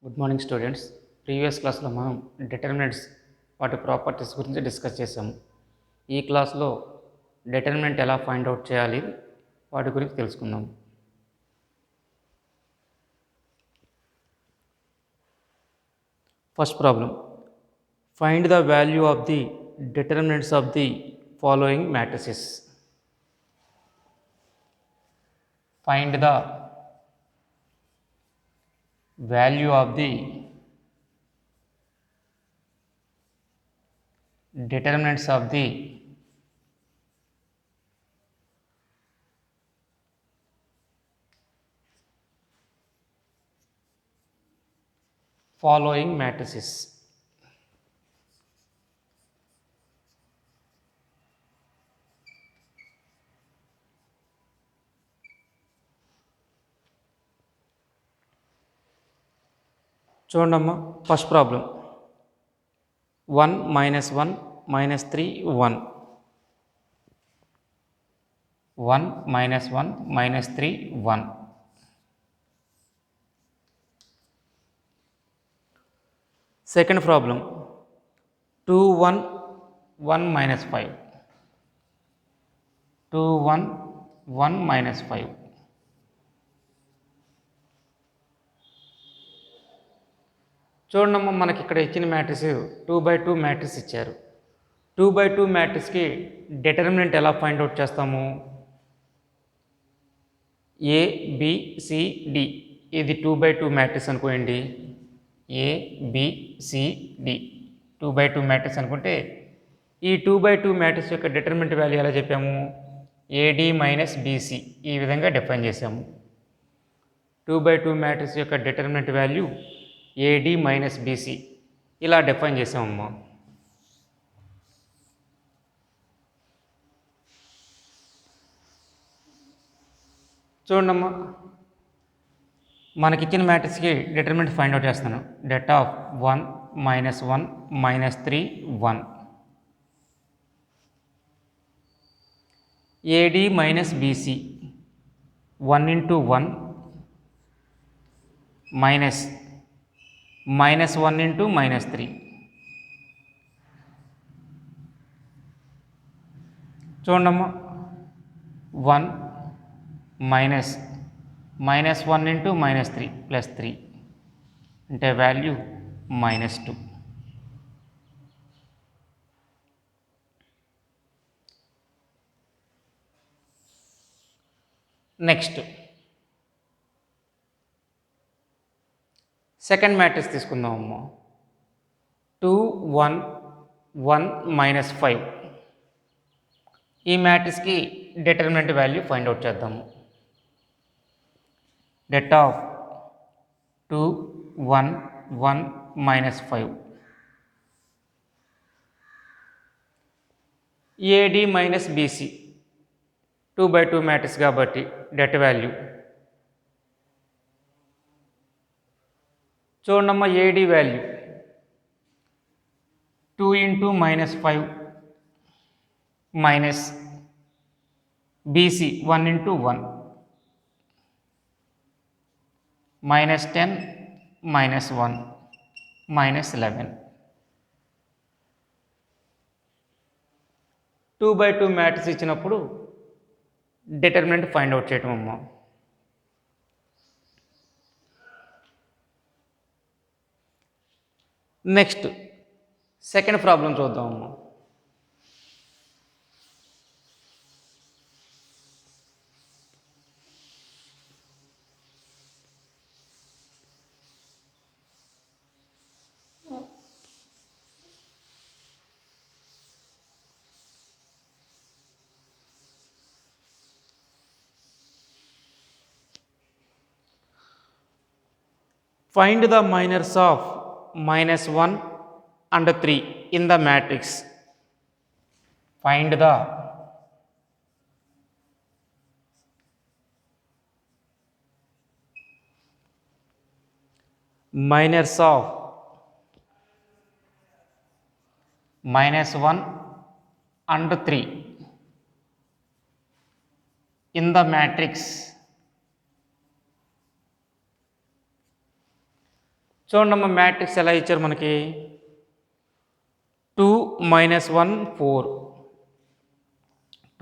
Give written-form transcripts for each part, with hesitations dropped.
Good morning students. Previous క్లాస్లో మనం determinants వాటి ప్రాపర్టీస్ గురించి డిస్కస్ చేసాము. ఈ క్లాస్లో డిటర్మినెంట్ ఎలా ఫైండ్ అవుట్ చేయాలి వాటి గురించి తెలుసుకుందాం. First problem, find the value of the determinants of the following matrices. Find the value of the determinants of the following matrices. చూడండమ్మా, first problem 1 minus 1 minus 3 1. 1 minus 1 minus 3 1. Second problem 2 1 1 minus 5. 2 1 1 minus 5. చూడండమ్మా, మనకి ఇక్కడ ఇచ్చిన matrix 2/2 matrix ఇచ్చారు. 2/2 మ్యాట్రిక్స్కి determinant ఎలా find out చేస్తాము? ABCD ఇది 2/2 matrix అనుకోండి. ABCD 2/2 మ్యాట్రిక్స్ అనుకుంటే ఈ 2/2 మ్యాట్రిక్స్ యొక్క డిటర్మినెంట్ వాల్యూ ఎలా చెప్పాము? AD మైనస్ BC ఈ విధంగా డిఫైన్ చేసాము. 2/2 మ్యాట్రిక్స్ యొక్క determinant value AD minus BC ఇలా డిఫైన్ చేసామమ్మా. చూడండమ్మా, మనకిచ్చిన మ్యాట్రిక్స్కి డిటర్మినెంట్ ఫైండ్ అవుట్ చేస్తున్నాను. Det of 1 minus 1 minus 3 1. AD minus BC 1 into 1 minus 1 into minus 3. చూడండమ్మా, 1 మైనస్ 1 into మైనస్ 3 ప్లస్ 3 అంటే value minus 2. Next second matrix తీసుకుందామమ్మా. 2 1 1 minus 5 ఈ మ్యాట్రిక్స్కి డిటర్మినెంట్ వాల్యూ ఫైండ్ అవుట్ చేద్దాము. Det of 2 1 1 minus 5. AD minus BC 2/2 matrix కాబట్టి det value చూడమ్మా, AD value 2 into minus 5 minus BC 1 into 1 minus 10 minus 1 minus 11. 2/2 matrix ఇచ్చినప్పుడు determinant find out చేయటం అమ్మా. Next second problem చూద్దామమ్మా. Find the minors of minus 1 and 3 in the matrix. Find the minors of minus 1 and 3 in the matrix. చూడండి matrix ఎలా ఇచ్చారు మనకి 2 -1 4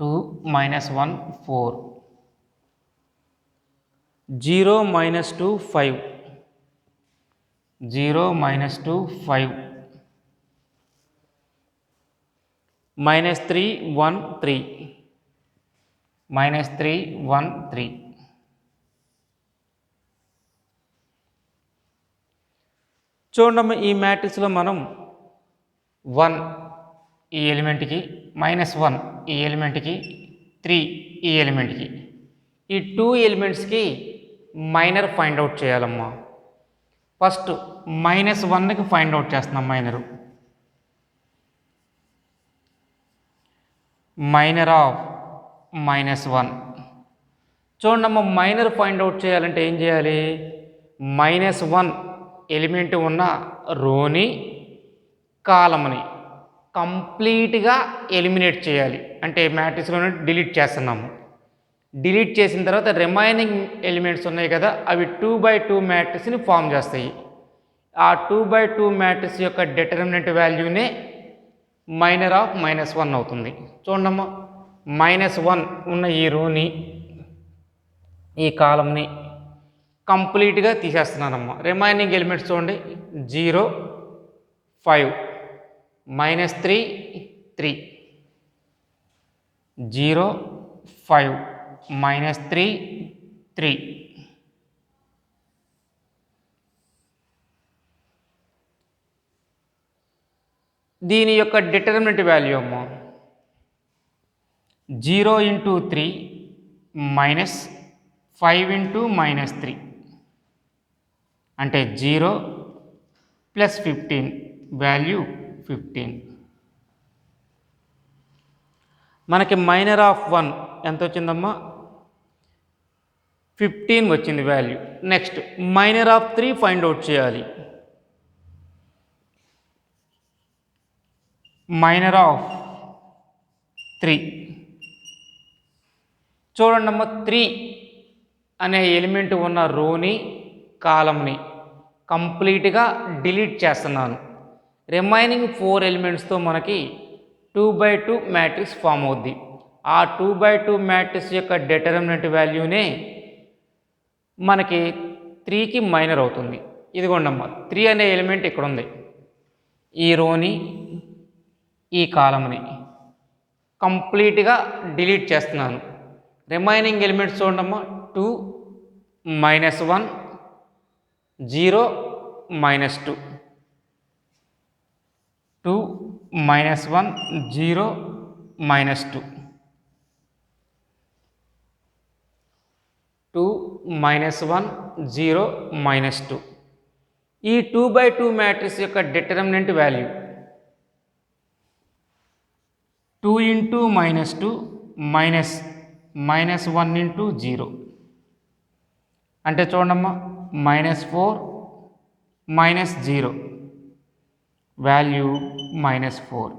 2 -1 4 0 -2 5 0 -2 5 -3 1 3 -3 1 3 చూడండి ఈ మ్యాట్రిక్స్లో మనం 1 ఈ ఎలిమెంట్కి -1 ఈ ఎలిమెంట్కి 3 ఈ ఎలిమెంట్కి ఈ 2 ఎలిమెంట్స్కి మైనర్ ఫైండ్ అవుట్ చేయాలమ్మా. ఫస్ట్ -1కి ఫైండ్ అవుట్ చేస్తున్నాం మైనర్ ఆఫ్ -1. చూడండి మైనర్ ఫైండ్ అవుట్ చేయాలంటే ఏం చేయాలి? -1 ఎలిమెంట్ ఉన్న రోని కాలమ్ని కంప్లీట్గా ఎలిమినేట్ చేయాలి. అంటే మ్యాట్రిక్స్లోనే డిలీట్ చేస్తున్నాము. డిలీట్ చేసిన తర్వాత రిమైనింగ్ ఎలిమెంట్స్ ఉన్నాయి కదా, అవి 2/2 మ్యాట్రిక్స్ని ఫామ్ చేస్తాయి. ఆ 2/2 మ్యాట్రిక్స్ యొక్క డిటర్మినెంట్ వాల్యూనే మైనర్ ఆఫ్ -1 అవుతుంది. చూడమ్మా, -1 ఉన్న ఈ రోని ఈ కాలంని కంప్లీట్గా తీసేస్తున్నానమ్మా. రిమైనింగ్ ఎలిమెంట్స్ చూడండి, 0 5 -3 3 0 5 -3 3. దీని యొక్క డిటర్మినెంట్ వాల్యూ అమ్మా 0 × 3 -5 × -3 అంటే 0 + 15 వాల్యూ 15. మనకి మైనర్ ఆఫ్ 1 ఎంత వచ్చిందమ్మా? 15 వచ్చింది value. Next minor of 3 find out చేయాలి. మైనర్ ఆఫ్ 3 చూడండమ్మా, 3 అనే ఎలిమెంట్ ఉన్న రోని కాలంని కంప్లీట్గా డిలీట్ చేస్తున్నాను. రిమైనింగ్ 4 ఎలిమెంట్స్తో మనకి 2/2 మ్యాట్రిక్స్ ఫామ్ అవుద్ది. ఆ 2/2 మ్యాట్రిక్స్ యొక్క డిటర్మినెంట్ వాల్యూనే మనకి 3కి మైనర్ అవుతుంది. ఇదిగోండమ్మా, 3 అనే ఎలిమెంట్ ఇక్కడ ఉంది. ఈ రోని ఈ కాలంని కంప్లీట్గా డిలీట్ చేస్తున్నాను. రిమైనింగ్ ఎలిమెంట్స్ చూడమ్మా, 2 -1 0 -2 2 -1 0 -2 2 -1 0 -2. ఈ 2/2 మ్యాట్రిక్స్ యొక్క డిటర్మినెంట్ వాల్యూ 2 × -2 -1 × 0 అంటే చూడమ్మా, -4 -0 వాల్యూ -4.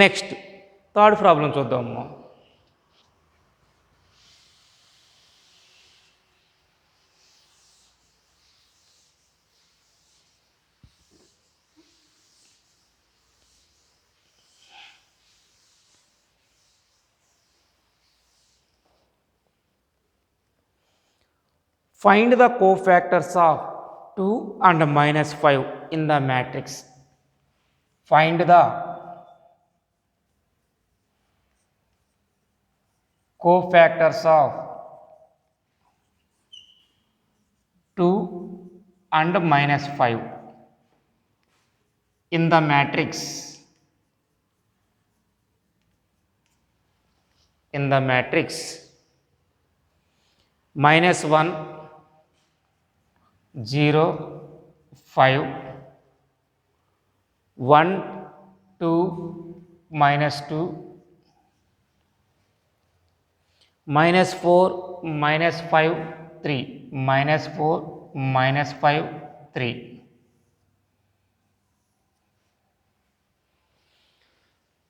నెక్స్ట్ థర్డ్ ప్రాబ్లం చూద్దాము. Find the cofactors of 2 and -5 in the matrix. Find the cofactors of 2 and -5 in the matrix. In the matrix -1 0 5 1 2 -2 -4 -5 3 -4 -5 3.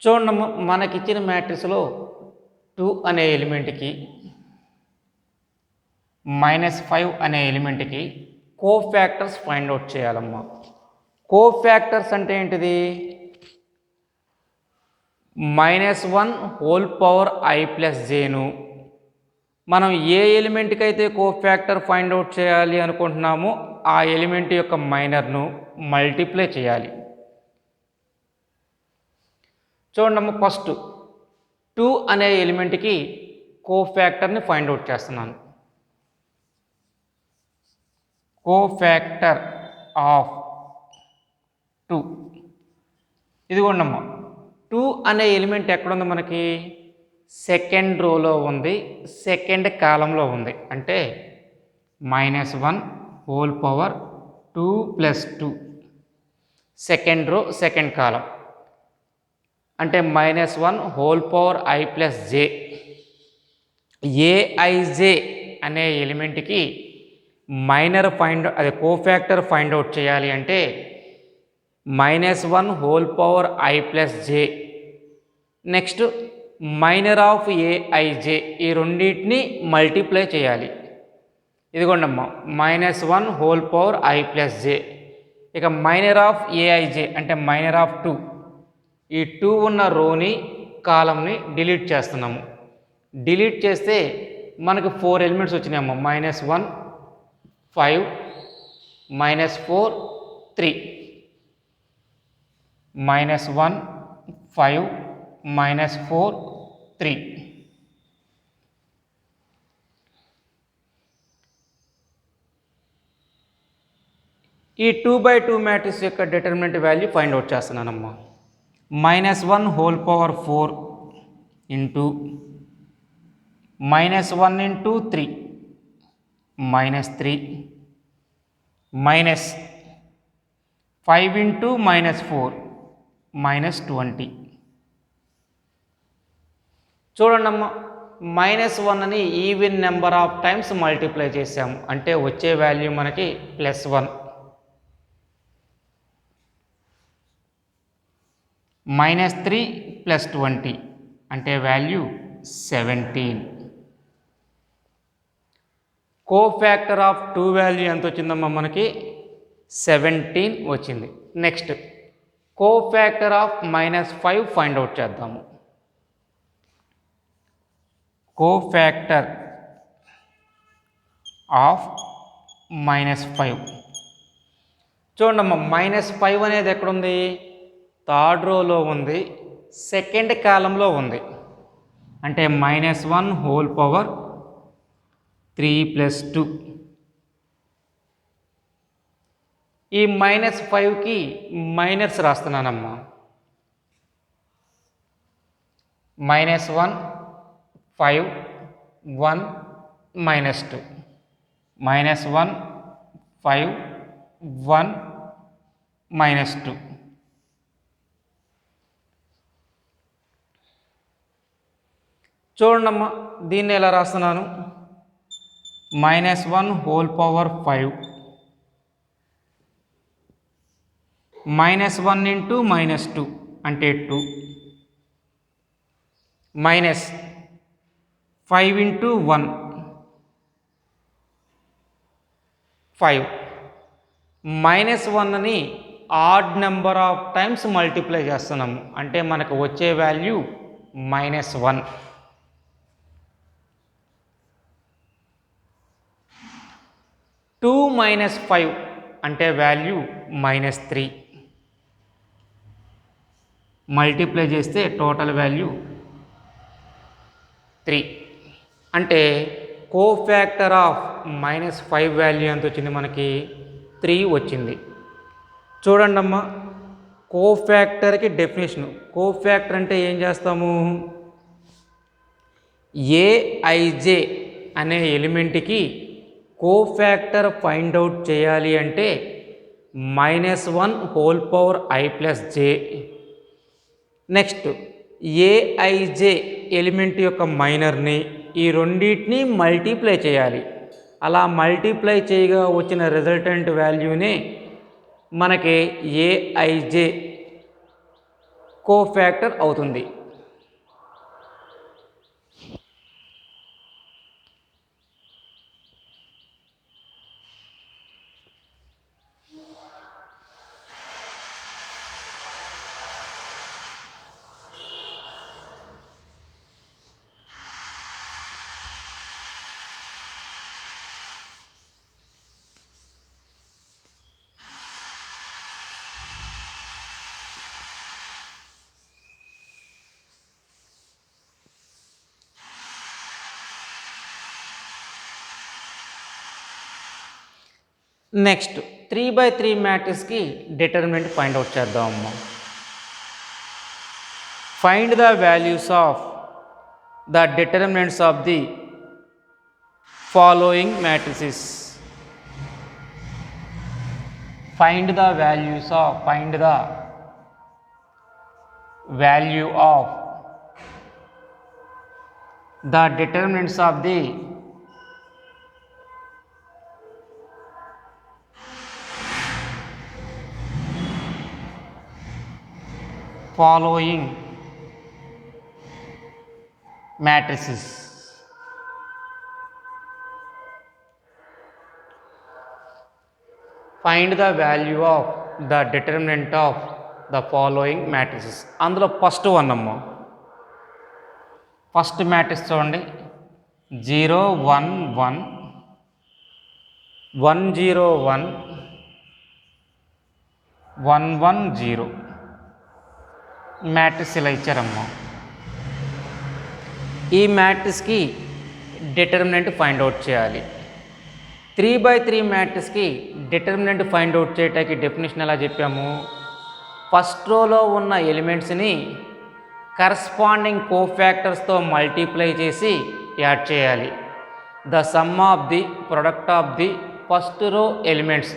చూడండి, మనకిచ్చిన మ్యాట్రిక్స్లో 2 అనే ఎలిమెంట్కి -5 అనే ఎలిమెంట్కి కోఫ్యాక్టర్స్ ఫైండ్ అవుట్ చేయాలమ్మా. కోఫ్యాక్టర్స్ అంటే ఏంటిది? -1 హోల్ పవర్ i ప్లస్ జేను మనం ఏ ఎలిమెంట్కి అయితే కోఫ్యాక్టర్ ఫైండ్ అవుట్ చేయాలి అనుకుంటున్నామో ఆ ఎలిమెంట్ యొక్క మైనర్ను మల్టిప్లై చేయాలి. చూడండి, ఫస్ట్ 2 అనే ఎలిమెంట్కి కోఫ్యాక్టర్ని ఫైండ్ అవుట్ చేస్తున్నాను. Cofactor of 2 ఇదిగోండమ్మా. 2 అనే ఎలిమెంట్ ఎక్కడుంది? మనకి సెకండ్ రోలో ఉంది, సెకండ్ కాలంలో ఉంది. అంటే -1 whole power 2 plus 2 second row second column అంటే -1 whole power i plus j. Aij అనే ఎలిమెంట్కి మైనర్ కోఫ్యాక్టర్ ఫైండ్ అవుట్ చేయాలి అంటే -1 whole power i plus j, next minor of aij, ఈ రెండింటిని మల్టిప్లై చేయాలి. ఇదిగోండమ్మా, -1 whole power i plus j. ఇక మైనర్ ఆఫ్ ఏఐజే అంటే మైనర్ ఆఫ్ 2, ఈ 2 ఉన్న రోని కాలంని డిలీట్ చేస్తున్నాము. డిలీట్ చేస్తే మనకు 4 ఎలిమెంట్స్ వచ్చినాయమ్మా. -1 5 -4 3 -1 5 -4 3. ఈ 2/2 మ్యాట్రిక్స్ యొక్క డిటర్మినెంట్ వాల్యూ ఫైండ్ అవుట్ చేస్తున్నానమ్మా. -1 whole power 4 into -1 into 3 -3 -5 into -4 -20. చూడండమ్మా, -1ని even number of times multiply చేసాము అంటే వచ్చే వాల్యూ మనకి +1. -3 + 20 అంటే వాల్యూ 17. కోఫ్యాక్టర్ ఆఫ్ 2 వాల్యూ ఎంత వచ్చిందమ్మా? మనకి 17 వచ్చింది. Next cofactor of -5 find out చేద్దాము. కోఫ్యాక్టర్ ఆఫ్ -5 చూడండమ్మా, -5 అనేది ఎక్కడుంది? థర్డ్ రోలో ఉంది, సెకండ్ కాలంలో ఉంది. అంటే -1 హోల్ పవర్ 3 + 2. ఈ -5కి మైనర్స్ రాస్తున్నానమ్మా. -1 5 1 -2 -1 5 1 -2. చూడండమ్మా, దీన్ని ఎలా రాస్తున్నాను? -1 హోల్ పవర్ 5 -1 ఇంటూ -2 అంటే 2 -5 ఇంటూ 1 5. -1ని odd number of times multiply చేస్తున్నాము అంటే మనకు వచ్చే వాల్యూ -1. -2 - 5 అంటే వాల్యూ -3. మల్టిప్లై చేస్తే టోటల్ వాల్యూ 3. అంటే కోఫ్యాక్టర్ ఆఫ్ -5 వాల్యూ ఎంత వచ్చింది? మనకి 3 వచ్చింది. చూడండమ్మా, కోఫ్యాక్టర్కి డెఫినేషన్. కోఫ్యాక్టర్ అంటే ఏం చేస్తాము? ఏఐజే అనే ఎలిమెంట్కి కోఫ్యాక్టర్ ఫైండ్ అవుట్ చేయాలి అంటే -1 whole power i plus j, next AIJ element యొక్క మైనర్ని ఈ రెండింటిని మల్టిప్లై చేయాలి. అలా మల్టిప్లై చేయగా వచ్చిన రిజల్టెంట్ వాల్యూనే మనకి ఏఐజే కోఫాక్టర్ అవుతుంది. నెక్స్ట్ 3/3 మ్యాట్రిక్స్కి డిటర్మినెంట్ ఫైండ్ అవుట్ చేద్దాం అమ్మ. Find the values of the determinants of the following matrices. Find the value of the determinants of the following matrices. Find the value of the determinant of the following matrices. అందులో first one అమ్మ. First matrix చూడండి, 0 1 1 1 0 1 1 1 0 matrix ఇలా ఇచ్చారమ్మ. ఈ మ్యాట్రిక్స్కి determinant find out చేయాలి. 3/3 మ్యాట్రిక్స్కి determinant find out చేయడానికి definition ఎలా చెప్పాము, ఫస్ట్ రోలో ఉన్న ఎలిమెంట్స్ని కరస్పాండింగ్ కోఫాక్టర్స్తో మల్టిప్లై చేసి యాడ్ చేయాలి. The sum of the product of the first row elements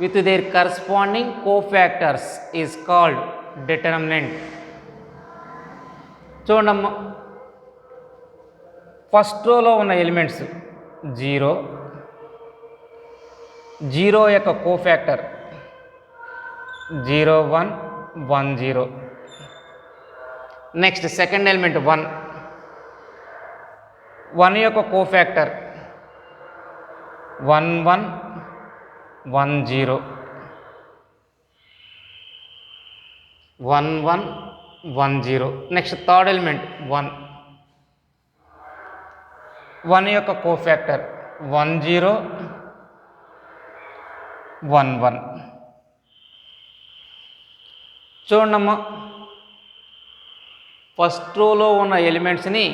with their corresponding cofactors is called determinant. చూడమ్మా, ఫస్ట్ రోలో ఉన్న ఎలిమెంట్స్ 0 0 యొక్క కోఫాక్టర్ 0 1 1 0. నెక్స్ట్ సెకండ్ ఎలిమెంట్ 1 1 యొక్క కోఫాక్టర్ 1 1 1 0 1 1 1 0. నెక్స్ట్ థర్డ్ ఎలిమెంట్ 1 1 యొక్క కోఫాక్టర్ 1 0 1 1. చూడమ్మా, first రోలో ఉన్న ఎలిమెంట్స్ని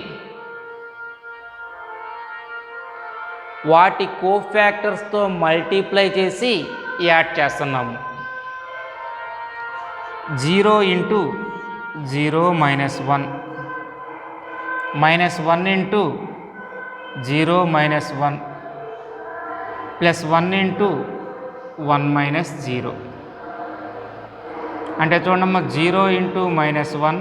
వాటి కోఫాక్టర్స్తో మల్టిప్లై చేసి యాడ్ చేస్తున్నాము. 0 into 0 minus 1 minus 1 into 0 minus 1 plus 1 into 1 minus 0. అంటే చూడమ్మా, 0 into minus 1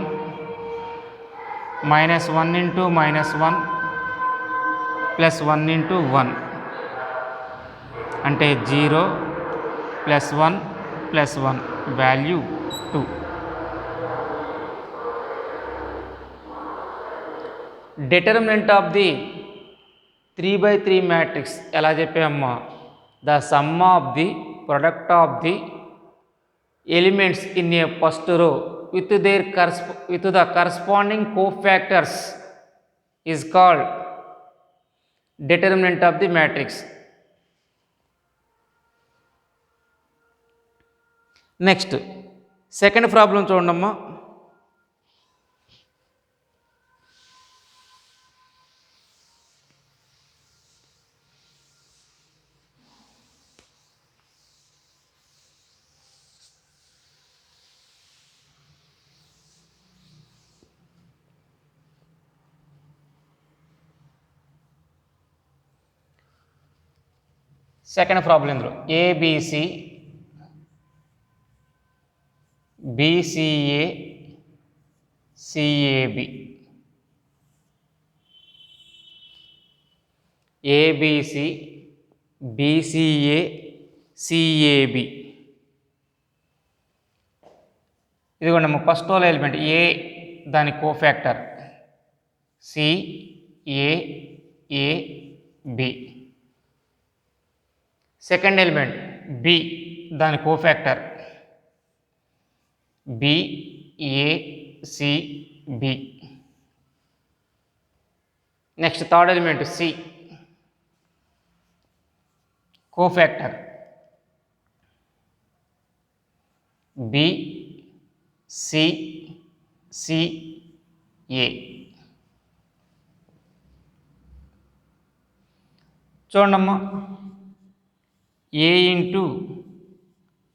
minus 1 into minus 1 plus 1 into 1 అంటే 0 plus 1 plus 1 value 2. Determinant of the 3/3 matrix ఎలా చెప్పామమ్మా, the sum of the product of the elements in a first row with the corresponding cofactors is called determinant of the matrix. Next second problem చూడండమ్మా. Second problem ఇందులో ABC BCA CAB ABC BCA CAB ఇదిగోండి first రోలో element A దాని cofactor C A B. Second element B దాని cofactor B A C B. Next third element C cofactor B C C A. చూడమ్మా A into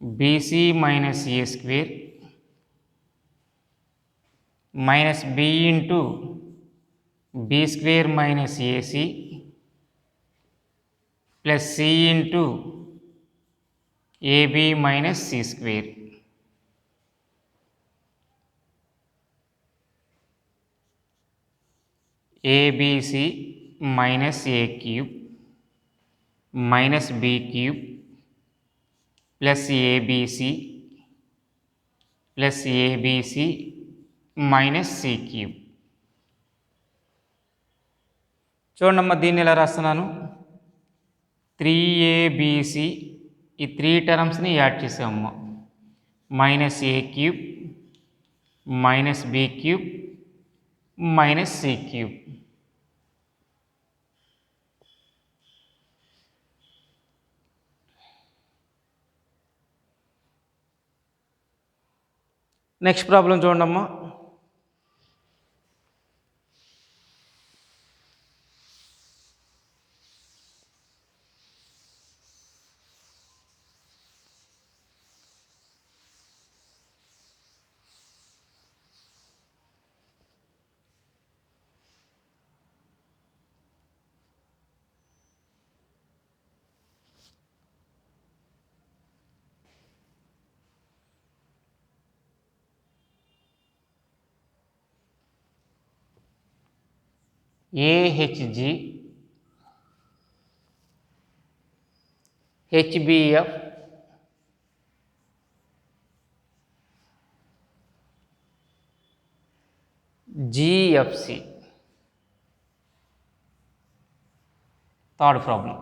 BC minus A square minus B into B square minus AC plus C into AB minus C square. ABC minus A cube minus B cube plus ABC plus ABC minus C cube. చూడమ్మా దీన్ని ఎలా రాస్తున్నాను, 3abc ఈ 3 టర్మ్స్ని add చేసామమ్మా. Minus A cube minus B cube minus C cube. Next problem చూడమ్మా. AHG HBF GFC. Third problem.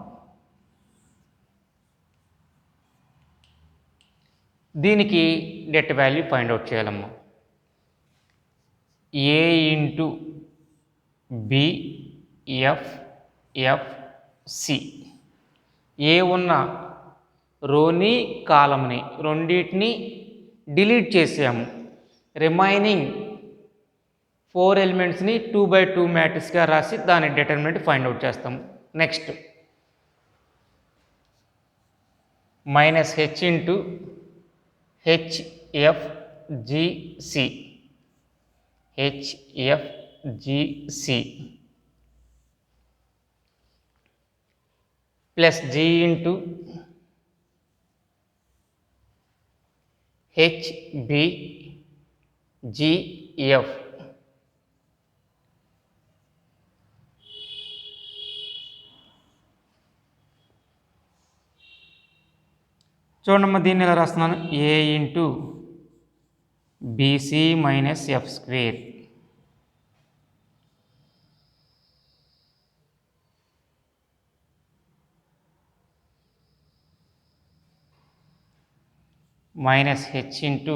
దీనికి det value find out చేయాలమ్మా. ఏ ఇంటూ బిఎఫ్ఎఫ్సి ఏ ఉన్న రోని కాలంని రెండింటిని డిలీట్ చేసాము. రిమైనింగ్ 4 ఎలిమెంట్స్ని 2x2 మ్యాట్రిక్స్గా రాసి దాని డిటర్మినెంట్ ఫైండ్ అవుట్ చేస్తాము. Next minus H into HFGC HFGC plus G into HBGF చూడమ్మా దీన్ని ఎలా రాస్తున్నాను, A into BC minus F square minus H into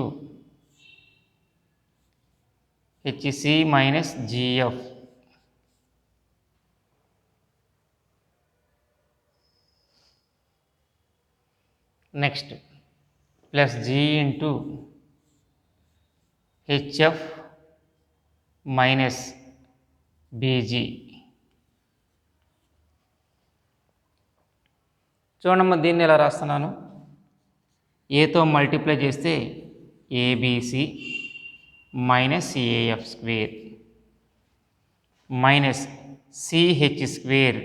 HC minus GF next plus G into HF minus BG. చూడమ్మా దీన్ని ఎలా రాస్తున్నాను, ఏతో మల్టిప్లై చేస్తే ABC minus AF square minus CH square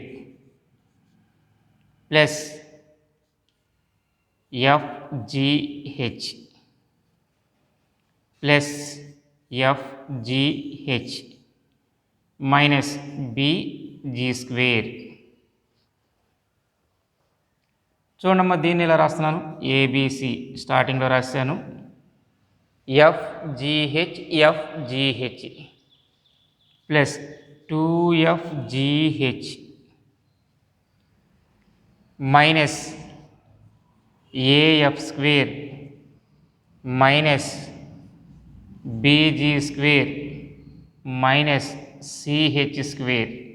plus FGH plus FGH minus BG square. చూడమ్మా దీన్ని ఇలా రాస్తున్నాను, ఏబిసి స్టార్టింగ్లో రాశాను FGH plus 2FGH minus AF square minus BG square minus CH square